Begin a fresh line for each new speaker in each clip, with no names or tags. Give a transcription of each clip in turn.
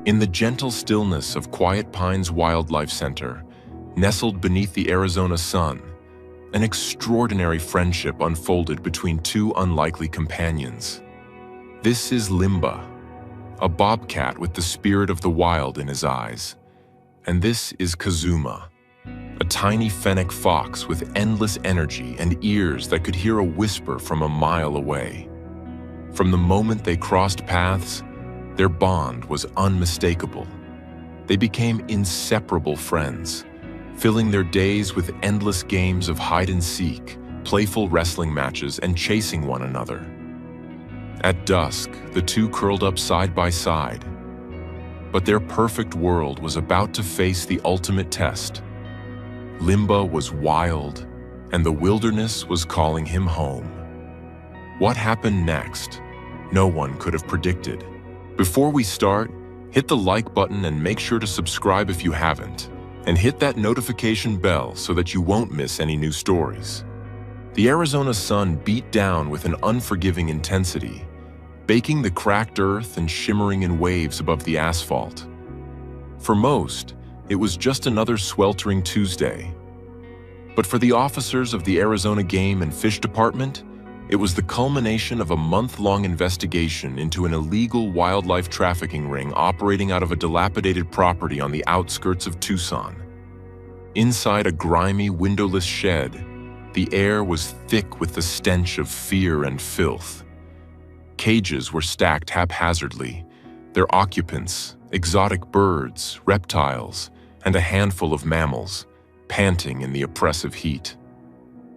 In the gentle stillness of Quiet Pines Wildlife Center, nestled beneath the Arizona sun, an extraordinary friendship unfolded between two unlikely companions. This is Limba, a bobcat with the spirit of the wild in his eyes. And this is Kazuma, a tiny Fennec fox with endless energy and ears that could hear a whisper from a mile away. From the moment they crossed paths, their bond was unmistakable. They became inseparable friends, filling their days with endless games of hide-and-seek, playful wrestling matches, and chasing one another. At dusk, the two curled up side by side. But their perfect world was about to face the ultimate test. Limba was wild, and the wilderness was calling him home. What happened next? No one could have predicted. Before we start, hit the like button and make sure to subscribe if you haven't, and hit that notification bell so that you won't miss any new stories. The Arizona sun beat down with an unforgiving intensity, baking the cracked earth and shimmering in waves above the asphalt. For most, it was just another sweltering Tuesday. But for the officers of the Arizona Game and Fish Department, it was the culmination of a month-long investigation into an illegal wildlife trafficking ring operating out of a dilapidated property on the outskirts of Tucson. Inside a grimy, windowless shed, the air was thick with the stench of fear and filth. Cages were stacked haphazardly, their occupants, exotic birds, reptiles, and a handful of mammals, panting in the oppressive heat.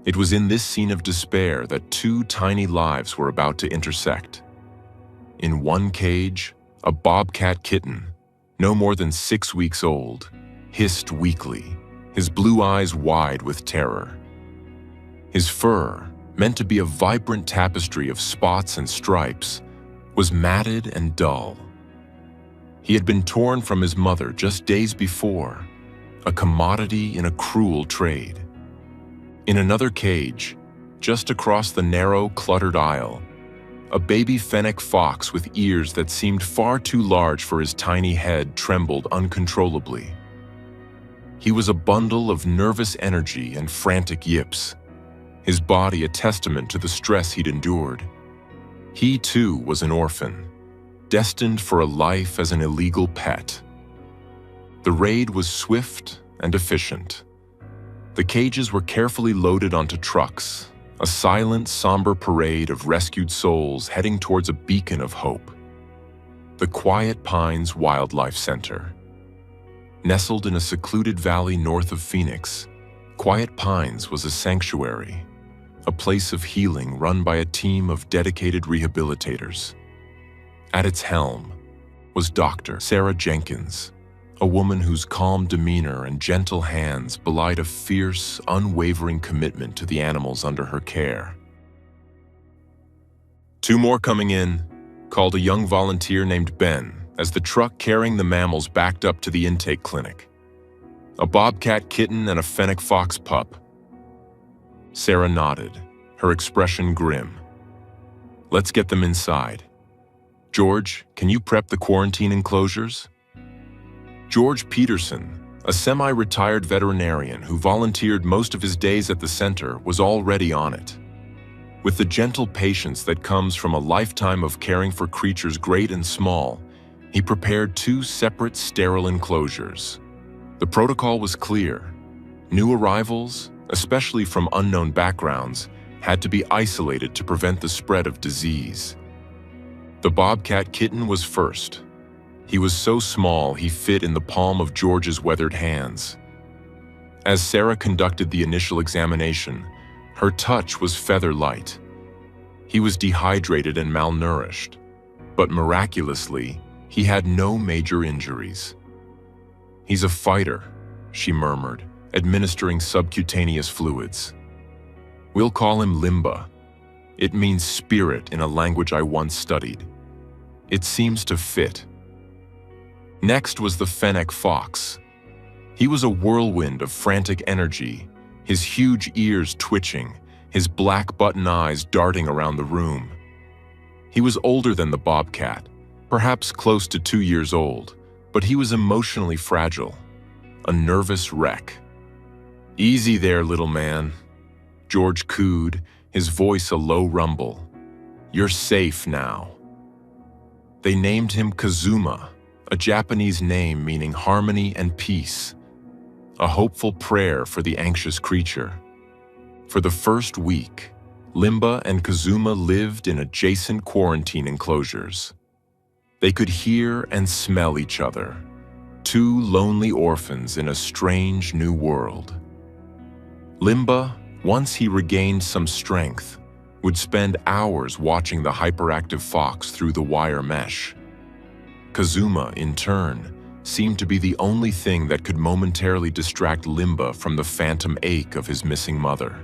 It was in this scene of despair that two tiny lives were about to intersect. In one cage, a bobcat kitten, no more than 6 weeks old, hissed weakly, his blue eyes wide with terror. His fur, meant to be a vibrant tapestry of spots and stripes, was matted and dull. He had been torn from his mother just days before, a commodity in a cruel trade. In another cage, just across the narrow, cluttered aisle, a baby Fennec fox with ears that seemed far too large for his tiny head trembled uncontrollably. He was a bundle of nervous energy and frantic yips, his body a testament to the stress he'd endured. He, too, was an orphan, destined for a life as an illegal pet. The raid was swift and efficient. The cages were carefully loaded onto trucks, a silent, somber parade of rescued souls heading towards a beacon of hope. The Quiet Pines Wildlife Center. Nestled in a secluded valley north of Phoenix, Quiet Pines was a sanctuary, a place of healing run by a team of dedicated rehabilitators. At its helm was Dr. Sarah Jenkins, a woman whose calm demeanor and gentle hands belied a fierce, unwavering commitment to the animals under her care. Two more coming in, called a young volunteer named Ben as the truck carrying the mammals backed up to the intake clinic. A bobcat kitten and a Fennec fox pup. Sarah nodded, her expression grim. Let's get them inside. George, can you prep the quarantine enclosures? George Peterson, a semi-retired veterinarian who volunteered most of his days at the center, was already on it. With the gentle patience that comes from a lifetime of caring for creatures great and small, he prepared 2 separate sterile enclosures. The protocol was clear. New arrivals, especially from unknown backgrounds, had to be isolated to prevent the spread of disease. The bobcat kitten was first. He was so small he fit in the palm of George's weathered hands. As Sarah conducted the initial examination, her touch was feather-light. He was dehydrated and malnourished, but miraculously, he had no major injuries. "He's a fighter," she murmured, administering subcutaneous fluids. "We'll call him Limba. It means spirit in a language I once studied. It seems to fit." Next was the Fennec fox. He was a whirlwind of frantic energy, his huge ears twitching, his black button eyes darting around the room. He was older than the bobcat, perhaps close to 2 years old, But he was emotionally fragile, a nervous wreck. "Easy there, little man," George cooed, his voice a low rumble. "You're safe now." They named him Kazuma, a Japanese name meaning harmony and peace, a hopeful prayer for the anxious creature. For the first week, Limba and Kazuma lived in adjacent quarantine enclosures. They could hear and smell each other, two lonely orphans in a strange new world. Limba, once he regained some strength, would spend hours watching the hyperactive fox through the wire mesh. Kazuma, in turn, seemed to be the only thing that could momentarily distract Limba from the phantom ache of his missing mother.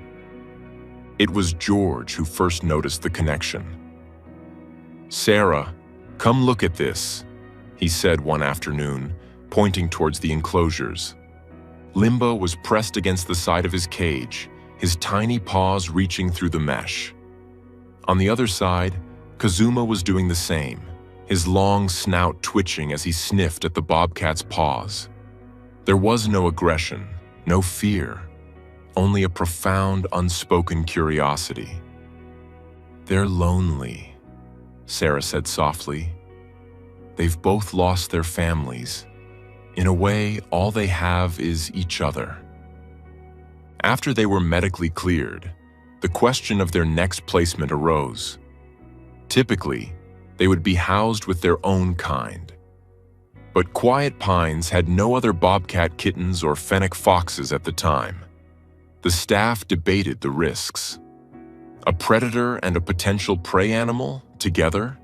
It was George who first noticed the connection. "Sarah, come look at this," he said one afternoon, pointing towards the enclosures. Limba was pressed against the side of his cage, his tiny paws reaching through the mesh. On the other side, Kazuma was doing the same, his long snout twitching as he sniffed at the bobcat's paws. There was no aggression, no fear, only a profound, unspoken curiosity. "They're lonely," Sarah said softly. "They've both lost their families. In a way, all they have is each other." After they were medically cleared, the question of their next placement arose. Typically, they would be housed with their own kind. But Quiet Pines had no other bobcat kittens or Fennec foxes at the time. The staff debated the risks. A predator and a potential prey animal together?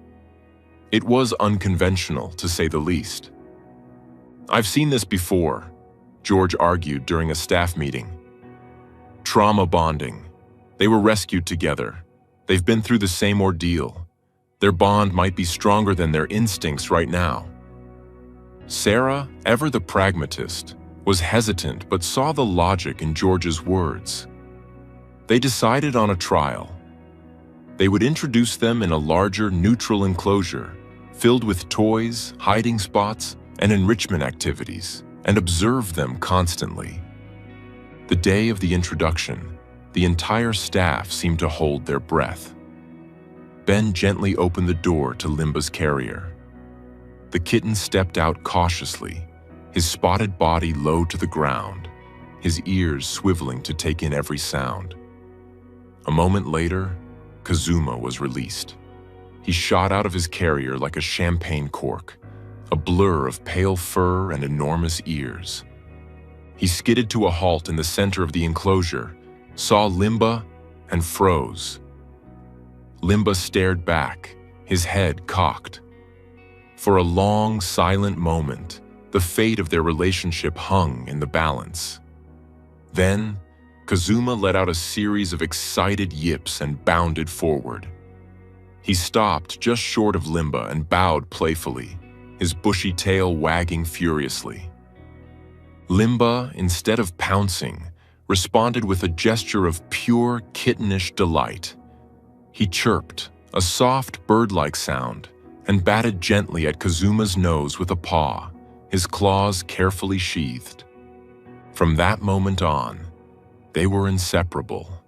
It was unconventional, to say the least. "I've seen this before," George argued during a staff meeting. "Trauma bonding. They were rescued together. They've been through the same ordeal. Their bond might be stronger than their instincts right now." Sarah, ever the pragmatist, was hesitant but saw the logic in George's words. They decided on a trial. They would introduce them in a larger, neutral enclosure, filled with toys, hiding spots, and enrichment activities, and observe them constantly. The day of the introduction, the entire staff seemed to hold their breath. Ben gently opened the door to Limba's carrier. The kitten stepped out cautiously, his spotted body low to the ground, his ears swiveling to take in every sound. A moment later, Kazuma was released. He shot out of his carrier like a champagne cork, a blur of pale fur and enormous ears. He skidded to a halt in the center of the enclosure, saw Limba, and froze. Limba stared back, his head cocked. For a long, silent moment, the fate of their relationship hung in the balance. Then, Kazuma let out a series of excited yips and bounded forward. He stopped just short of Limba and bowed playfully, his bushy tail wagging furiously. Limba, instead of pouncing, responded with a gesture of pure kittenish delight. He chirped, a soft bird-like sound, and batted gently at Kazuma's nose with a paw, his claws carefully sheathed. From that moment on, they were inseparable.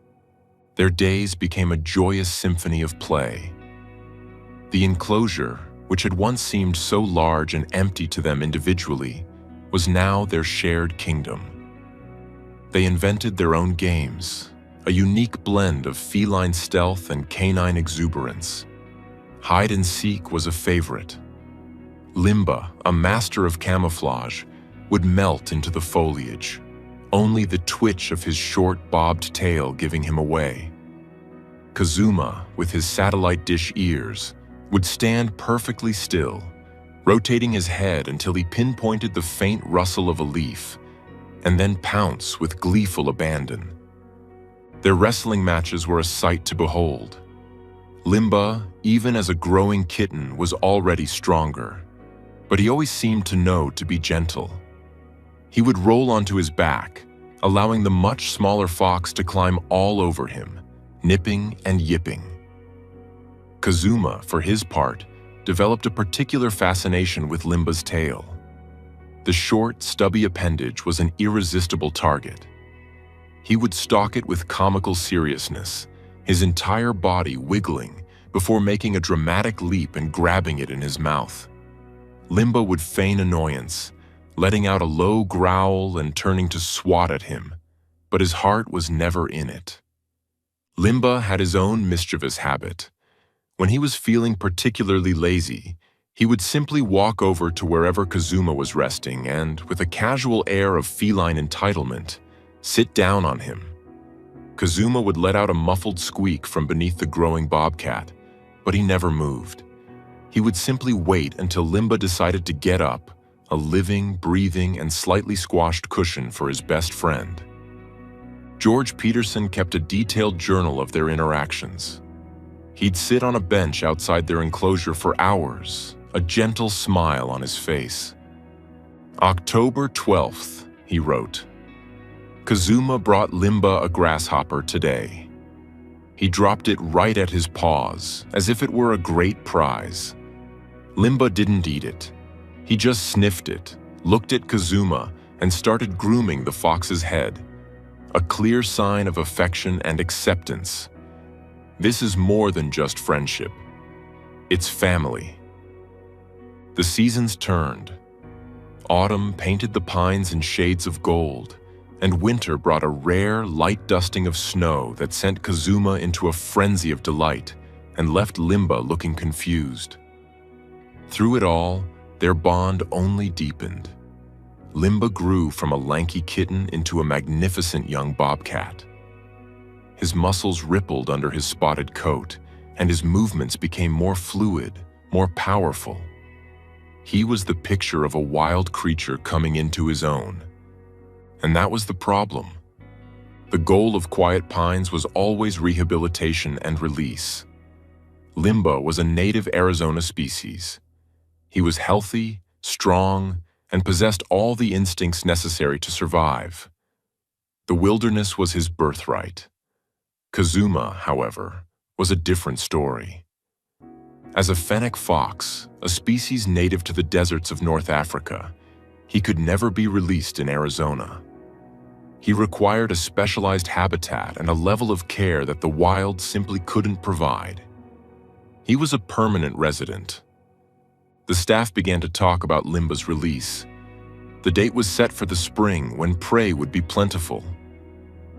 Their days became a joyous symphony of play. The enclosure, which had once seemed so large and empty to them individually, was now their shared kingdom. They invented their own games, a unique blend of feline stealth and canine exuberance. Hide and seek was a favorite. Limba, a master of camouflage, would melt into the foliage, only the twitch of his short bobbed tail giving him away. Kazuma, with his satellite dish ears, would stand perfectly still, rotating his head until he pinpointed the faint rustle of a leaf, and then pounce with gleeful abandon. Their wrestling matches were a sight to behold. Limba, even as a growing kitten, was already stronger, but he always seemed to know to be gentle. He would roll onto his back, allowing the much smaller fox to climb all over him, nipping and yipping. Kazuma, for his part, developed a particular fascination with Limba's tail. The short, stubby appendage was an irresistible target. He would stalk it with comical seriousness, his entire body wiggling before making a dramatic leap and grabbing it in his mouth. Limba would feign annoyance, letting out a low growl and turning to swat at him, but his heart was never in it. Limba had his own mischievous habit. When he was feeling particularly lazy, he would simply walk over to wherever Kazuma was resting and, with a casual air of feline entitlement, sit down on him. Kazuma would let out a muffled squeak from beneath the growing bobcat, but he never moved. He would simply wait until Limba decided to get up, a living, breathing, and slightly squashed cushion for his best friend. George Peterson kept a detailed journal of their interactions. He'd sit on a bench outside their enclosure for hours, a gentle smile on his face. October 12th, he wrote. Kazuma brought Limba a grasshopper today. He dropped it right at his paws, as if it were a great prize. Limba didn't eat it. He just sniffed it, looked at Kazuma, and started grooming the fox's head. A clear sign of affection and acceptance. This is more than just friendship. It's family. The seasons turned. Autumn painted the pines in shades of gold, and winter brought a rare, light dusting of snow that sent Kazuma into a frenzy of delight and left Limba looking confused. Through it all, their bond only deepened. Limba grew from a lanky kitten into a magnificent young bobcat. His muscles rippled under his spotted coat, and his movements became more fluid, more powerful. He was the picture of a wild creature coming into his own. And that was the problem. The goal of Quiet Pines was always rehabilitation and release. Limba was a native Arizona species. He was healthy, strong, and possessed all the instincts necessary to survive. The wilderness was his birthright. Kazuma, however, was a different story. As a Fennec fox, a species native to the deserts of North Africa, he could never be released in Arizona. He required a specialized habitat and a level of care that the wild simply couldn't provide. He was a permanent resident. The staff began to talk about Limba's release. The date was set for the spring when prey would be plentiful.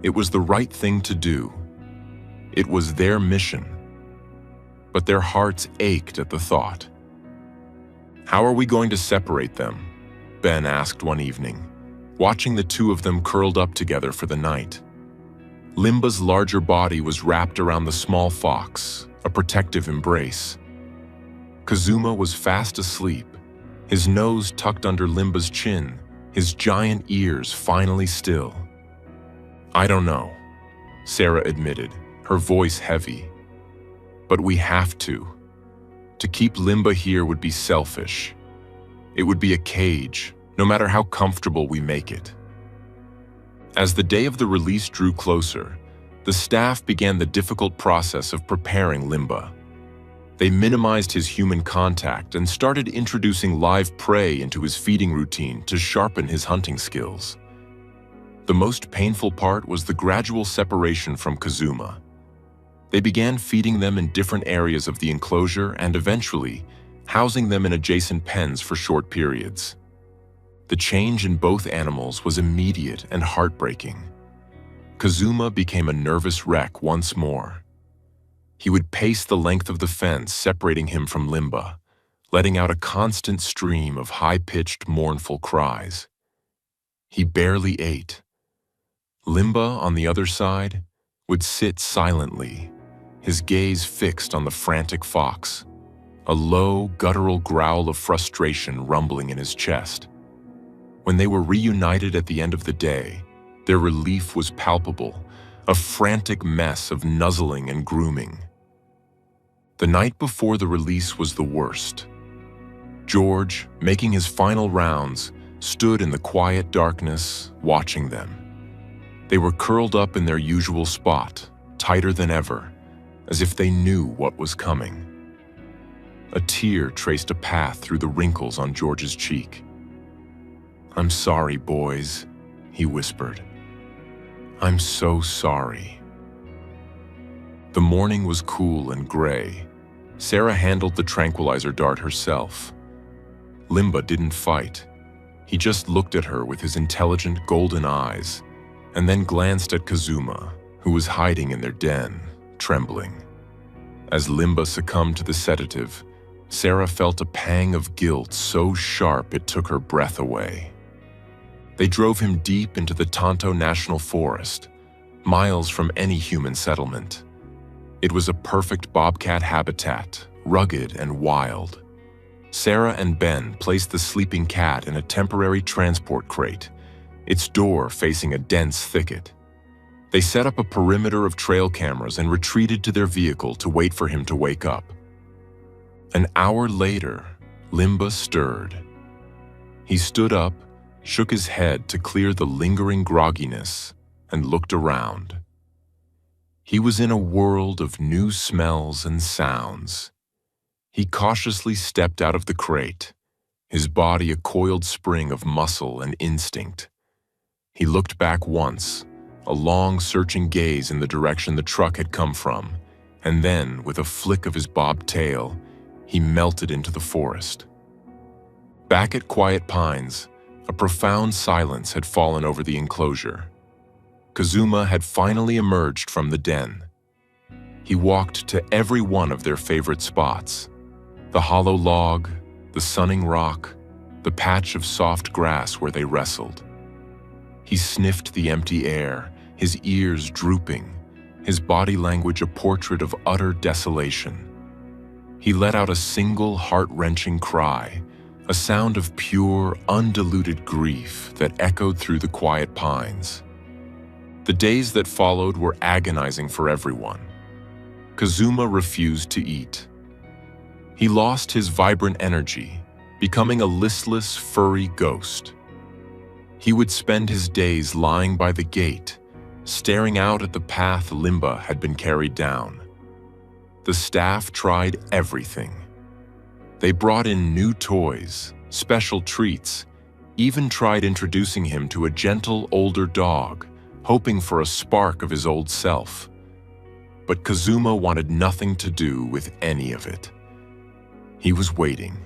It was the right thing to do. It was their mission. But their hearts ached at the thought. "How are we going to separate them?" Ben asked one evening, watching the two of them curled up together for the night. Limba's larger body was wrapped around the small fox, a protective embrace. Kazuma was fast asleep, his nose tucked under Limba's chin, his giant ears finally still. "I don't know," Sarah admitted, her voice heavy. "But we have to. To keep Limba here would be selfish. It would be a cage, no matter how comfortable we make it." As the day of the release drew closer, the staff began the difficult process of preparing Limba. They minimized his human contact and started introducing live prey into his feeding routine to sharpen his hunting skills. The most painful part was the gradual separation from Kazuma. They began feeding them in different areas of the enclosure and eventually housing them in adjacent pens for short periods. The change in both animals was immediate and heartbreaking. Kazuma became a nervous wreck once more. He would pace the length of the fence separating him from Limba, letting out a constant stream of high-pitched, mournful cries. He barely ate. Limba, on the other side, would sit silently, his gaze fixed on the frantic fox, a low, guttural growl of frustration rumbling in his chest. When they were reunited at the end of the day, their relief was palpable, a frantic mess of nuzzling and grooming. The night before the release was the worst. George, making his final rounds, stood in the quiet darkness, watching them. They were curled up in their usual spot, tighter than ever, as if they knew what was coming. A tear traced a path through the wrinkles on George's cheek. "I'm sorry, boys," he whispered. "I'm so sorry." The morning was cool and gray. Sarah handled the tranquilizer dart herself. Limba didn't fight. He just looked at her with his intelligent golden eyes, and then glanced at Kazuma, who was hiding in their den, trembling. As Limba succumbed to the sedative, Sarah felt a pang of guilt so sharp it took her breath away. They drove him deep into the Tonto National Forest, miles from any human settlement. It was a perfect bobcat habitat, rugged and wild. Sarah and Ben placed the sleeping cat in a temporary transport crate, its door facing a dense thicket. They set up a perimeter of trail cameras and retreated to their vehicle to wait for him to wake up. An hour later, Limba stirred. He stood up, shook his head to clear the lingering grogginess, and looked around. He was in a world of new smells and sounds. He cautiously stepped out of the crate, his body a coiled spring of muscle and instinct. He looked back once, a long searching gaze in the direction the truck had come from, and then, with a flick of his bobbed tail, he melted into the forest. Back at Quiet Pines, a profound silence had fallen over the enclosure. Kazuma had finally emerged from the den. He walked to every one of their favorite spots: the hollow log, the sunning rock, the patch of soft grass where they wrestled. He sniffed the empty air, his ears drooping, his body language a portrait of utter desolation. He let out a single heart-wrenching cry, a sound of pure, undiluted grief that echoed through the Quiet Pines. The days that followed were agonizing for everyone. Kazuma refused to eat. He lost his vibrant energy, becoming a listless, furry ghost. He would spend his days lying by the gate, staring out at the path Limba had been carried down. The staff tried everything. They brought in new toys, special treats, even tried introducing him to a gentle older dog, hoping for a spark of his old self. But Kazuma wanted nothing to do with any of it. He was waiting.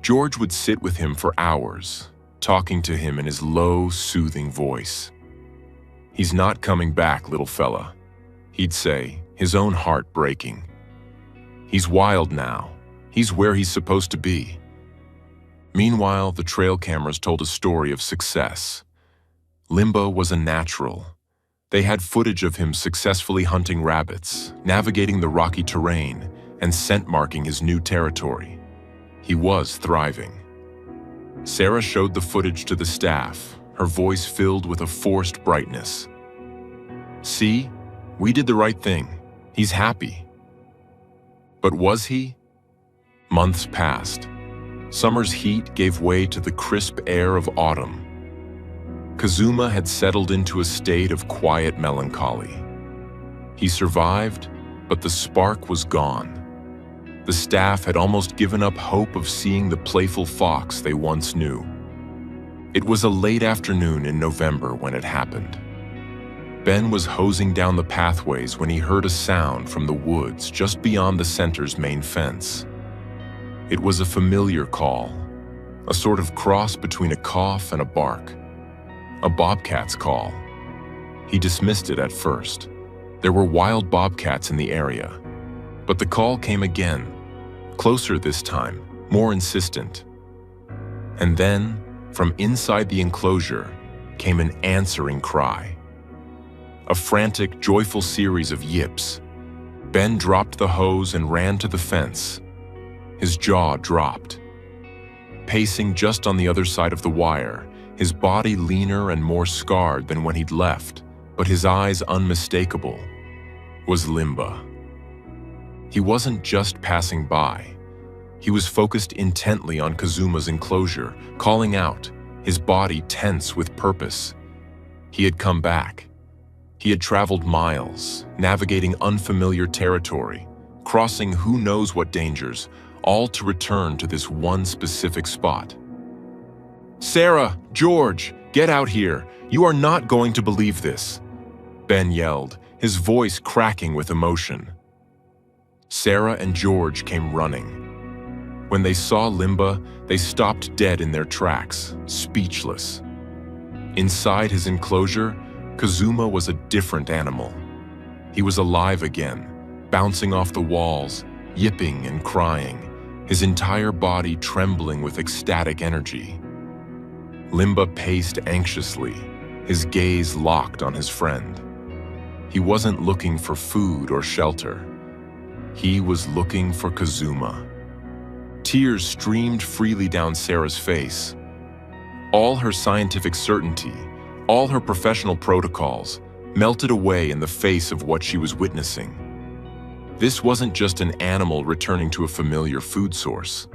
George would sit with him for hours, talking to him in his low, soothing voice. "He's not coming back, little fella," he'd say, his own heart breaking. "He's wild now. He's where he's supposed to be." Meanwhile, the trail cameras told a story of success. Limba was a natural. They had footage of him successfully hunting rabbits, navigating the rocky terrain, and scent marking his new territory. He was thriving. Sarah showed the footage to the staff, her voice filled with a forced brightness. "See, we did the right thing. He's happy." But was he? Months passed. Summer's heat gave way to the crisp air of autumn. Kazuma had settled into a state of quiet melancholy. He survived, but the spark was gone. The staff had almost given up hope of seeing the playful fox they once knew. It was a late afternoon in November when it happened. Ben was hosing down the pathways when he heard a sound from the woods just beyond the center's main fence. It was a familiar call, a sort of cross between a cough and a bark. A bobcat's call. He dismissed it at first. There were wild bobcats in the area. But the call came again, closer this time, more insistent. And then, from inside the enclosure, came an answering cry. A frantic, joyful series of yips. Ben dropped the hose and ran to the fence. His jaw dropped. Pacing just on the other side of the wire, his body leaner and more scarred than when he'd left, but his eyes unmistakable, was Limba. He wasn't just passing by. He was focused intently on Kazuma's enclosure, calling out, his body tense with purpose. He had come back. He had traveled miles, navigating unfamiliar territory, crossing who knows what dangers, all to return to this one specific spot. "Sarah, George, get out here. You are not going to believe this," Ben yelled, his voice cracking with emotion. Sarah and George came running. When they saw Limba, they stopped dead in their tracks, speechless. Inside his enclosure, Kazuma was a different animal. He was alive again, bouncing off the walls, yipping and crying, his entire body trembling with ecstatic energy. Limba paced anxiously, his gaze locked on his friend. He wasn't looking for food or shelter. He was looking for Kazuma. Tears streamed freely down Sarah's face. All her scientific certainty, all her professional protocols, melted away in the face of what she was witnessing. This wasn't just an animal returning to a familiar food source.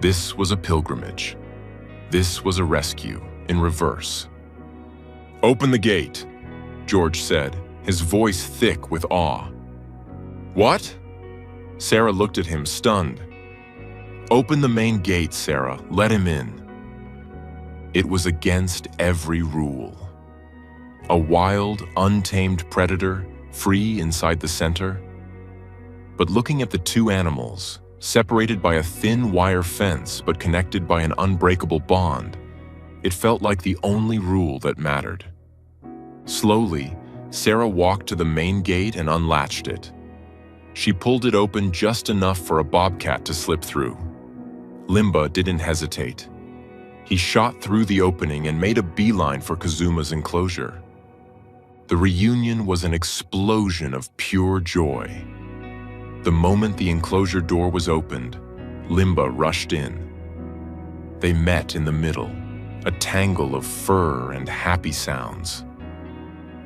This was a pilgrimage. This was a rescue in reverse. "Open the gate," George said, his voice thick with awe. "What?" Sarah looked at him, stunned. "Open the main gate, Sarah. Let him in." It was against every rule. A wild, untamed predator, free inside the center. But looking at the two animals, separated by a thin wire fence but connected by an unbreakable bond, it felt like the only rule that mattered. Slowly, Sarah walked to the main gate and unlatched it. She pulled it open just enough for a bobcat to slip through. Limba didn't hesitate. He shot through the opening and made a beeline for Kazuma's enclosure. The reunion was an explosion of pure joy. The moment the enclosure door was opened, Limba rushed in. They met in the middle, a tangle of fur and happy sounds.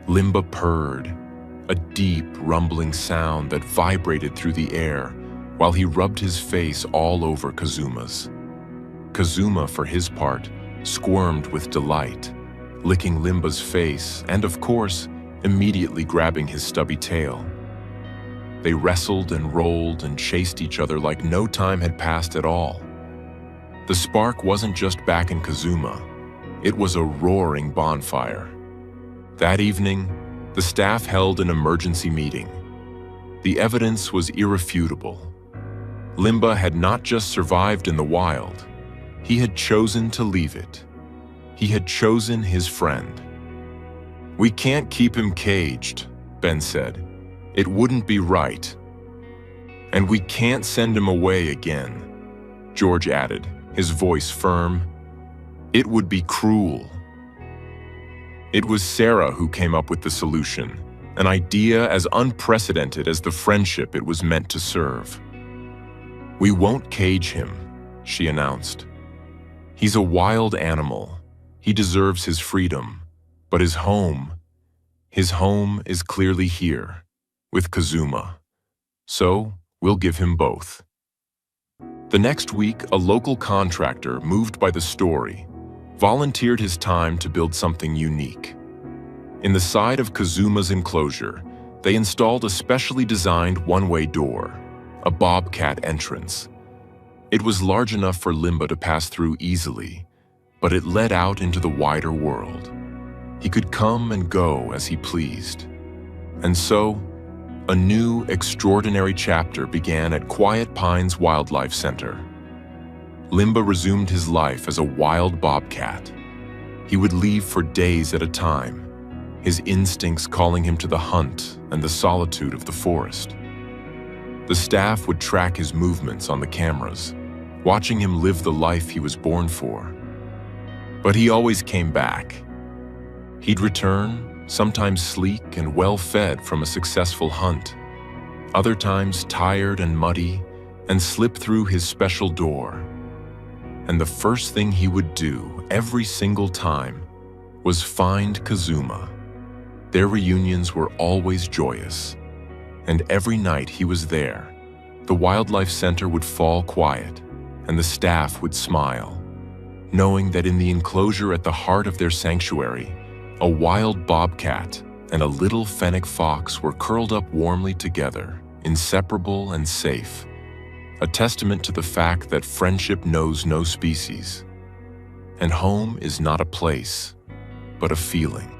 Limba purred, a deep, rumbling sound that vibrated through the air while he rubbed his face all over Kazuma's. Kazuma, for his part, squirmed with delight, licking Limba's face and, of course, immediately grabbing his stubby tail. They wrestled and rolled and chased each other like no time had passed at all. The spark wasn't just back in Kazuma, it was a roaring bonfire. That evening, the staff held an emergency meeting. The evidence was irrefutable. Limba had not just survived in the wild, he had chosen to leave it. He had chosen his friend. "We can't keep him caged," Ben said. "It wouldn't be right." "And we can't send him away again," George added, his voice firm. "It would be cruel." It was Sarah who came up with the solution, an idea as unprecedented as the friendship it was meant to serve. "We won't cage him," she announced. "He's a wild animal. He deserves his freedom, but his home is clearly here, with Kazuma. So we'll give him both." The next week, a local contractor, moved by the story, volunteered his time to build something unique. In the side of Kazuma's enclosure, they installed a specially designed one-way door, a bobcat entrance. It was large enough for Limba to pass through easily, but it led out into the wider world. He could come and go as he pleased. And so, a new, extraordinary chapter began at Quiet Pines Wildlife Center. Limba resumed his life as a wild bobcat. He would leave for days at a time, his instincts calling him to the hunt and the solitude of the forest. The staff would track his movements on the cameras, watching him live the life he was born for. But he always came back. He'd return, sometimes sleek and well-fed from a successful hunt, other times tired and muddy, and slip through his special door. And the first thing he would do every single time was find Kazuma. Their reunions were always joyous, and every night he was there, the Wildlife Center would fall quiet, and the staff would smile, knowing that in the enclosure at the heart of their sanctuary, a wild bobcat and a little Fennec fox were curled up warmly together, inseparable and safe, a testament to the fact that friendship knows no species. And home is not a place, but a feeling.